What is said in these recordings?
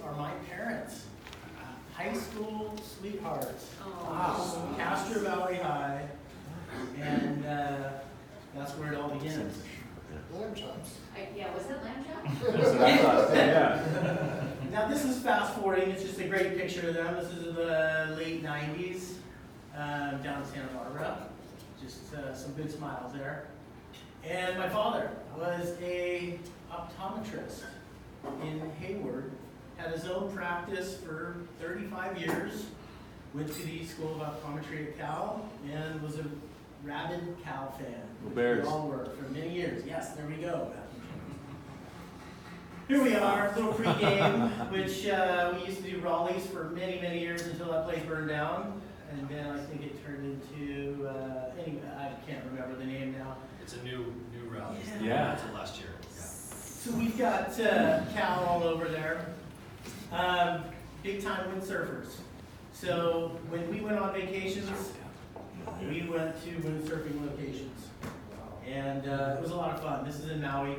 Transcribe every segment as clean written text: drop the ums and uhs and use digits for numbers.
are my parents. High school sweethearts. Oh. Wow. Castro Valley High. And that's where it all begins. Lamb chops. Yeah, was it lamb chop? That's what I thought, yeah. Now this is fast forwarding, it's just a great picture of them. This is in the late 90s, down in Santa Barbara. Just some good smiles there. And my father was a optometrist in Hayward, had his own practice for 35 years, went to the School of Optometry at Cal, and was a rabid Cal fan. Which Bears. we all were for many years. Yes, there we go. Here we are, little pregame, which we used to do Raleigh's for many, many years until that place burned down. And then I think it turned into, anyway, I can't remember the name now. It's a new rally. Yeah. It's last year. Yeah. So we've got Cal all over there. Big time windsurfers. So when we went on vacations, we went to windsurfing locations. And it was a lot of fun. This is in Maui.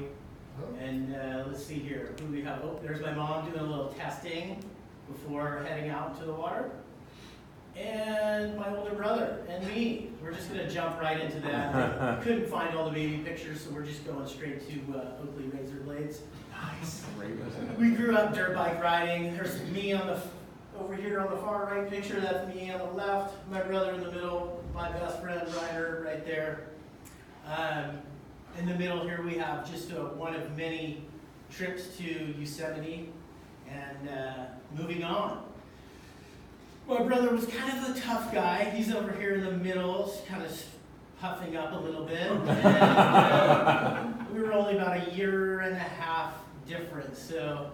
And let's see here, who we have. Oh, there's my mom doing a little testing before heading out into the water. And my older brother and me. We're just going to jump right into that. I couldn't find all the baby pictures, so we're just going straight to Oakley Razor Blades. Nice. We grew up dirt bike riding. There's me on the over here on the far right picture. That's me on the left. My brother in the middle. My best friend Ryder right there. In the middle here we have just one of many trips to Yosemite and moving on. My brother was kind of a tough guy. He's over here in the middle, kind of puffing up a little bit. And, we were only about a year and a half difference, so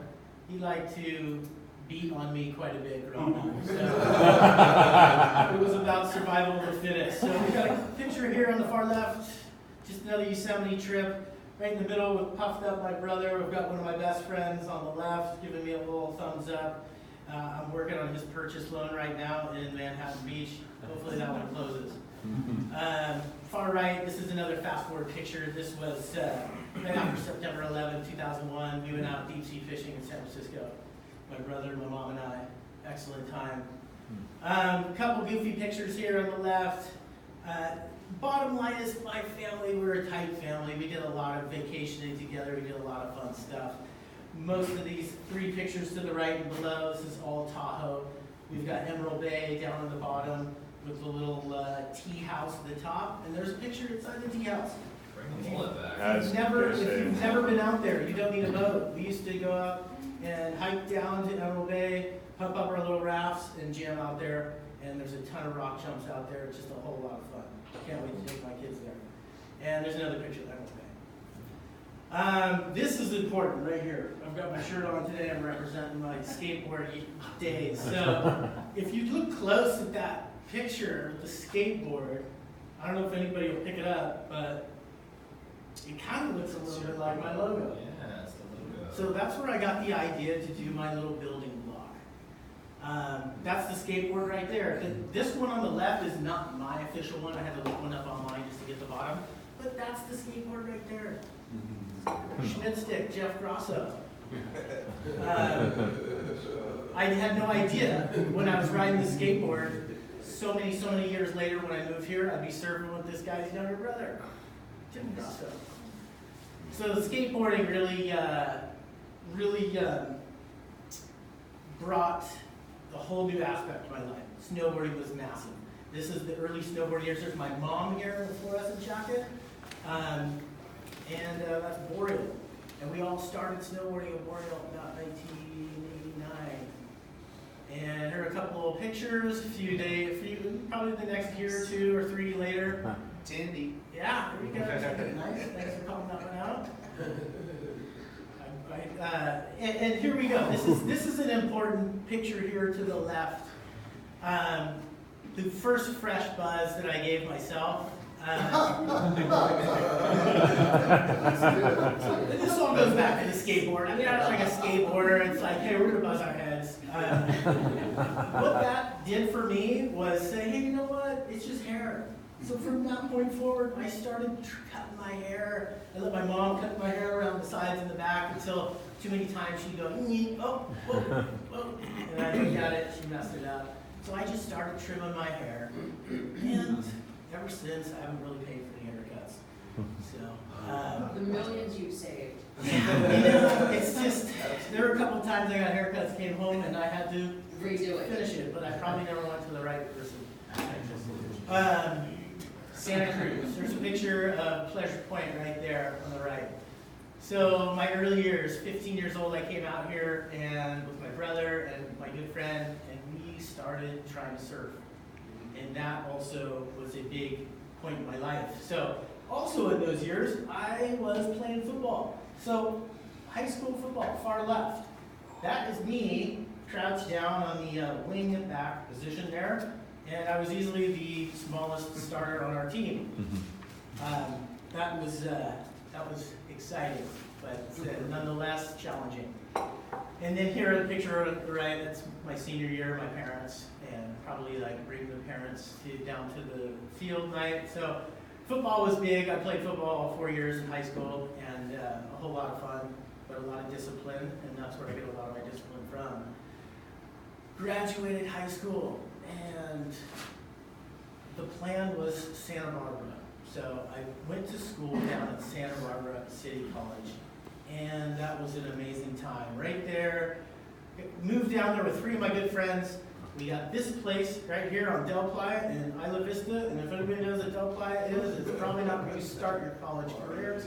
he liked to beat on me quite a bit growing up. So it was about survival of the fittest. So we got a picture here on the far left. Just another Yosemite trip. Right in the middle with puffed up my brother. We've got one of my best friends on the left giving me a little thumbs up. I'm working on his purchase loan right now in Manhattan Beach. Hopefully that one closes. Far right, this is another fast forward picture. This was right after September 11, 2001. We went out deep sea fishing in San Francisco. My brother, my mom, and I. Excellent time. A couple goofy pictures here on the left. Bottom line is my family, we're a tight family. We did a lot of vacationing together. We did a lot of fun stuff. Most of these three pictures to the right and below, this is all Tahoe. We've got Emerald Bay down on the bottom with the little tea house at the top. And there's a picture inside the tea house. Bring the bullet back. If you've never been out there, you don't need a boat. We used to go out and hike down to Emerald Bay, pump up our little rafts, and jam out there. And there's a ton of rock jumps out there. It's just a whole lot of fun. Can't wait to take my kids there. And there's another picture of Emerald Bay. This is important right here. I've got my shirt on today. I'm representing my skateboard days. So if you look close at that picture, the skateboard, I don't know if anybody will pick it up, but it kind of looks a little bit like my logo. Yeah, it's the logo. So that's where I got the idea to do my little building block. That's the skateboard right there. This one on the left is not my official one. I had to look one up online just to get the bottom. But that's the skateboard right there. Schmidt stick, Jeff Grosso. I had no idea when I was riding the skateboard. So many years later, when I moved here, I'd be surfing with this guy's younger brother, Tim Grosso. So the skateboarding really brought a whole new aspect to my life. Snowboarding was massive. This is the early snowboard years. There's my mom here in the fluorescent jacket. And that's Boreal. And we all started snowboarding at Boreal in about 1989. And here are a couple of pictures, probably the next year or 2 or 3 later. Tandy. Yeah, there you go. Nice. Thanks for calling that one out. And here we go. This is an important picture here to the left. The first fresh buzz that I gave myself. This all goes back to the skateboard. I mean, I was like a skateboarder. It's like, hey, we're gonna buzz our heads. What that did for me was say, hey, you know what? It's just hair. So from that point forward, I started cutting my hair. I let my mom cut my hair around the sides and the back until too many times she'd go, oh, whoa, whoa. And I'd look at it, she messed it up. So I just started trimming my hair. And ever since, I haven't really paid for any haircuts. So, The millions you've saved. it's just, there were a couple of times I got haircuts, came home, and I had to Redo it. finish it, but I probably never went to the right person. Santa Cruz. There's a picture of Pleasure Point right there on the right. So my early years, 15 years old, I came out here and with my brother and my good friend, and we started trying to surf. And that also was a big point in my life. So also in those years, I was playing football. So high school football, far left. That is me crouched down on the wing back position there. And I was easily the smallest starter on our team. That was exciting, but nonetheless challenging. And then here in the picture on the right, that's my senior year, my parents, and probably like bring the parents down to the field night. So football was big. I played football all 4 years in high school, and a whole lot of fun, but a lot of discipline, and that's where I get a lot of my discipline from. Graduated high school. And the plan was Santa Barbara. So I went to school down at Santa Barbara City College. And that was an amazing time. Right there, moved down there with 3 of my good friends. We got this place right here on Del Playa in Isla Vista. And if anybody knows what Del Playa is, it's probably not where you start your college career.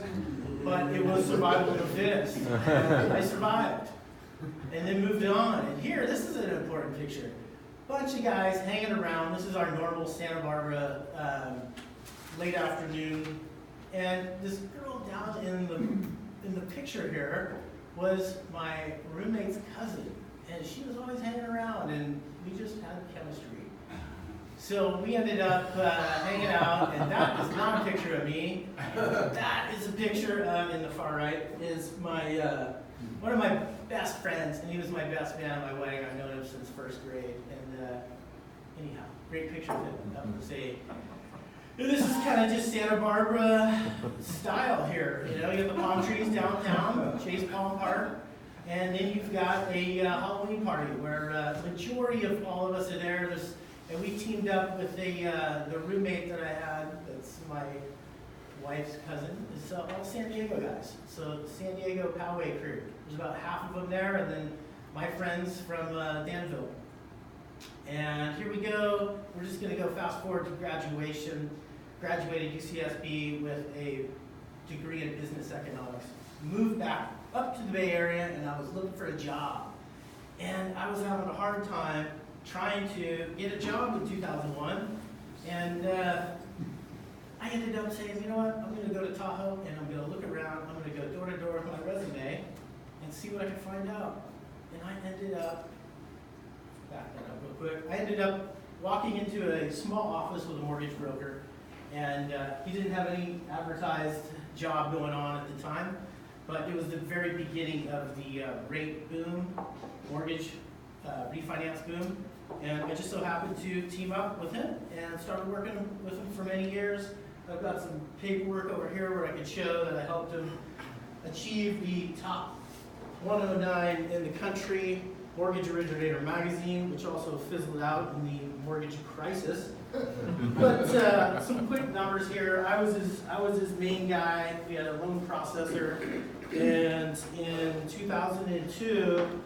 But it was survival of the fittest. And I survived. And then moved on. And here, this is an important picture. Bunch of guys hanging around. This is our normal Santa Barbara late afternoon, and this girl down in the picture here was my roommate's cousin, and she was always hanging around, and we just had chemistry. So we ended up hanging out, and that is not a picture of me. That is a picture in the far right is my one of my best friends, and he was my best man at my wedding. I've known him since first grade, and anyhow, great picture of him. That was this is kind of just Santa Barbara style here. You know, you have the palm trees downtown, Chase Palm Park, and then you've got a Halloween party where majority of all of us are there. And we teamed up with the roommate that I had. That's my wife's cousin. It's all San Diego guys. So San Diego Poway crew. There's about half of them there, and then my friends from Danville. And here we go. We're just going to go fast forward to graduation. Graduated UCSB with a degree in business economics. Moved back up to the Bay Area, and I was looking for a job. And I was having a hard time trying to get a job in 2001. And I ended up saying, you know what, I'm going to go to Tahoe, and I'm going to look around. I'm going to go door to door with my resume and see what I can find out. And I ended up, back that up real quick, I ended up walking into a small office with a mortgage broker, and he didn't have any advertised job going on at the time, but it was the very beginning of the rate boom, mortgage refinance boom, and I just so happened to team up with him and started working with him for many years. I've got some paperwork over here where I could show that I helped him achieve the top 109 in the country Mortgage Originator magazine, which also fizzled out in the mortgage crisis. But some quick numbers here. I was his main guy. We had a loan processor, and in 2002,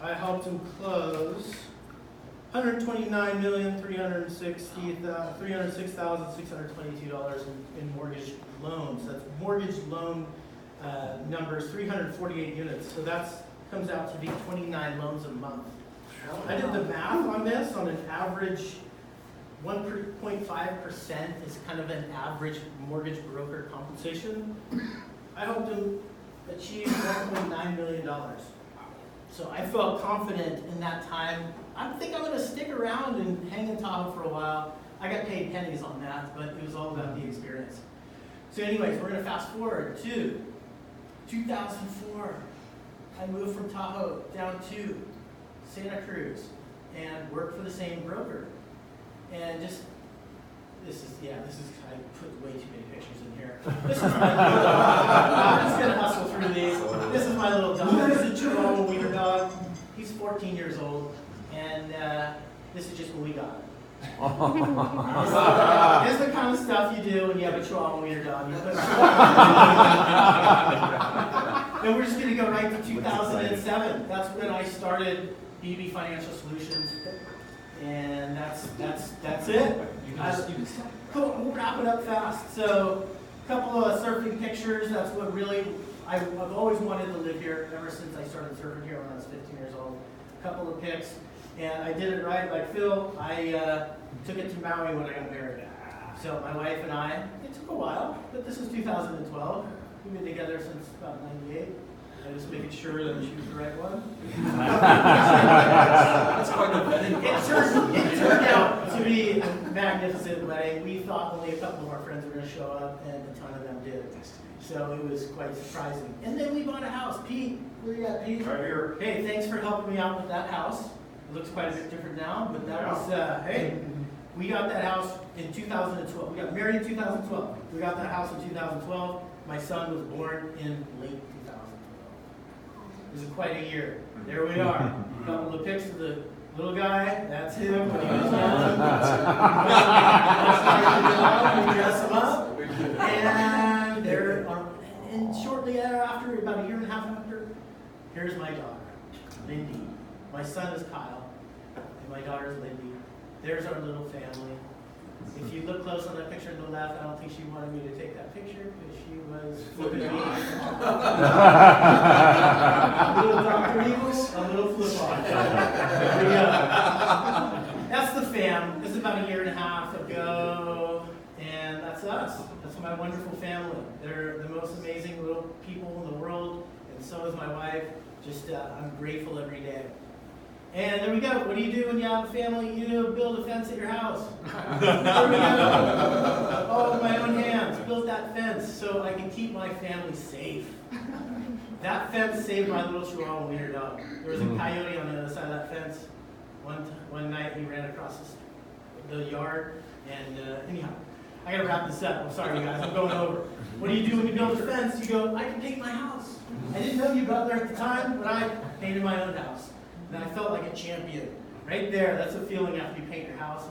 I helped him close $129,306,622 in mortgage loans. That's mortgage loan numbers, 348 units. So that comes out to be 29 loans a month. I did the math on this. On an average, 1.5% is kind of an average mortgage broker compensation. I helped him achieve $1.9 million. So I felt confident in that time. I think I'm going to stick around and hang in Tahoe for a while. I got paid pennies on that, but it was all about the experience. So anyways, we're going to fast forward to 2004. I moved from Tahoe down to Santa Cruz and worked for the same broker. And just I put way too many pictures in here. This is my little dog. I'm just gonna hustle through these. This is my little dog. This is a Chihuahua wiener dog. He's 14 years old, and this is just what we got. This is the kind of stuff you do when you have a Chihuahua wiener dog. You put and we're just gonna go right to 2007. That's when I started BB Financial Solutions, and that's it. You can stop. Cool, we'll wrap it up fast. So, a couple of surfing pictures. That's what really, I've always wanted to live here ever since I started surfing here when I was 15 years old. A couple of pics. And I did it right like Phil. I took it to Maui when I got married. So my wife and I, it took a while, but this is 2012. We've been together since about 98. I just making sure that she was the right one. That's quite a vetting It turned out to be a magnificent wedding. We thought only a couple of our friends were going to show up, and a ton of them did. So it was quite surprising. And then we bought a house. Pete, where you at, Pete? Right here. Hey, thanks for helping me out with that house. It looks quite a bit different now, but that was, hey, we got that house in 2012. We got married in 2012. We got that house in 2012. My son was born in late 2012. It was quite a year. There we are. A couple of pics of the little guy. That's him when he was young. We dress him up. And there are, and shortly thereafter, about a year and a half after, here's my daughter, Lindy. My son is Kyle, and my daughter is Lindy. There's our little family. If you look close on that picture on the left, I don't think she wanted me to take that picture because she was flipping me. A little Dr. Evil, a little flip on. There we go. That's the fam. This is about a year and a half ago, and that's us. That's my wonderful family. They're the most amazing little people in the world, and so is my wife. Just, I'm grateful every day. And there we go. What do you do when you have a family? You build a fence at your house. There we go. All with my own hands. Built that fence so I can keep my family safe. That fence saved my little Chihuahua wiener dog. There was a coyote on the other side of that fence. One night he ran across the yard. And anyhow, I gotta wrap this up. I'm sorry, you guys. I'm going over. What do you do when you build a fence? You go, I can paint my house. I didn't know you got there at the time, but I painted my own house. And I felt like a champion. Right there, that's a feeling after you paint your house.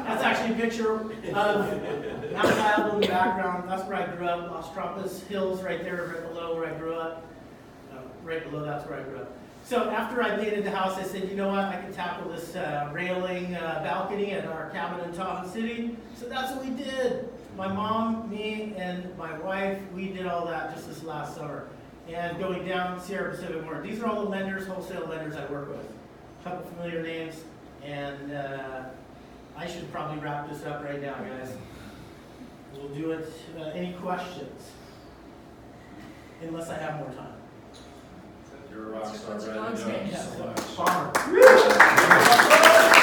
That's actually a picture of Mount Diablo in the background. That's where I grew up. Las Trampas Hills right there, right below where I grew up. Right below, that's where I grew up. So after I painted the house, I said, you know what, I can tackle this railing balcony at our cabin in Tahoe City. So that's what we did. My mom, me, and my wife, we did all that just this last summer. And going down Sierra Pacific Mortgage. These are all the lenders, wholesale lenders I work with. A couple familiar names, and I should probably wrap this up right now, guys. We'll do it. Any questions? Unless I have more time.